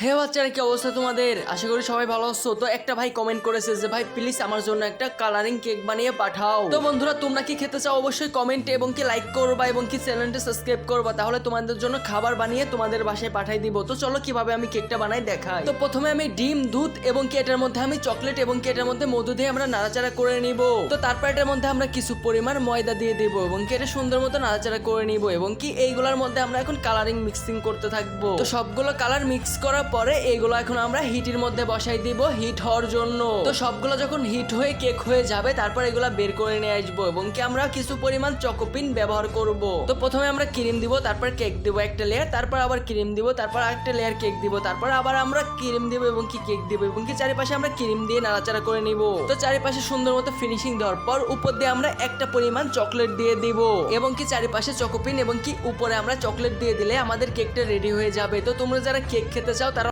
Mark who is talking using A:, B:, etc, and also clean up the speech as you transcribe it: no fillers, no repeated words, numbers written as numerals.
A: হে বাচ্চারা, কি অবস্থা তোমাদের? আশা করি সবাই ভালো আছো। তো একটা ভাই কমেন্ট করেছে যে ভাই প্লিজ আমার জন্য একটা কালারিং কেক বানিয়ে পাঠাও। তো বন্ধুরা, তোমরা কি খেতে চাও? অবশ্যই কমেন্টে এবং কি লাইক করবা এবং কি চ্যানেলটা সাবস্ক্রাইব করবা, তাহলে তোমাদের জন্য খাবার বানিয়ে তোমাদের বাসায় পাঠাই দিব। তো চলো কিভাবে আমি কেকটা বানাই দেখাই। তো প্রথমে আমি ডিম, দুধ এবং কি এটার মধ্যে আমি চকলেট এবং কি এটার মধ্যে মধু দিয়ে আমরা নাড়াচাড়া করে নিব। তো তারপর এটার মধ্যে আমরা কিছু পরিমাণ ময়দা দিয়ে দিব এবং কি এটা সুন্দর মতো নাড়াচাড়া করে নিব এবং কি এইগুলোর মধ্যে আমরা এখন কালারিং মিক্সিং করতে থাকবো। তো সবগুলো কালার মিক্স করার পরে এইগুলো এখন আমরা হিটের মধ্যে বসাই দিব হিট হওয়ার জন্য। তো সবগুলো যখন হিট হয়ে কেক হয়ে যাবে তারপর এগুলা বের করে নিয়ে আসবো এবং কি আমরা কিছু পরিমাণ চকোপিন ব্যবহার করব। তো প্রথমে আমরা ক্রিম দিব, তারপর কেক দিব একটা লেয়ার, তারপর আবার ক্রিম দিব, তারপর আরেকটা লেয়ার কেক দিব, তারপর আবার আমরা ক্রিম দিব এবং কি কেক দিব এবং কি চারিপাশে আমরা ক্রিম দিয়ে নাড়াচাড়া করে নিব। তো চারিপাশে সুন্দর মতো ফিনিশিং দেওয়ার পর উপর দিয়ে আমরা একটা পরিমাণ চকলেট দিয়ে দিব এবং কি চারিপাশে চকোপিন এবং কি উপরে আমরা চকলেট দিয়ে দিলে আমাদের কেকটা রেডি হয়ে যাবে। তো তোমরা যারা কেক খেতে চাও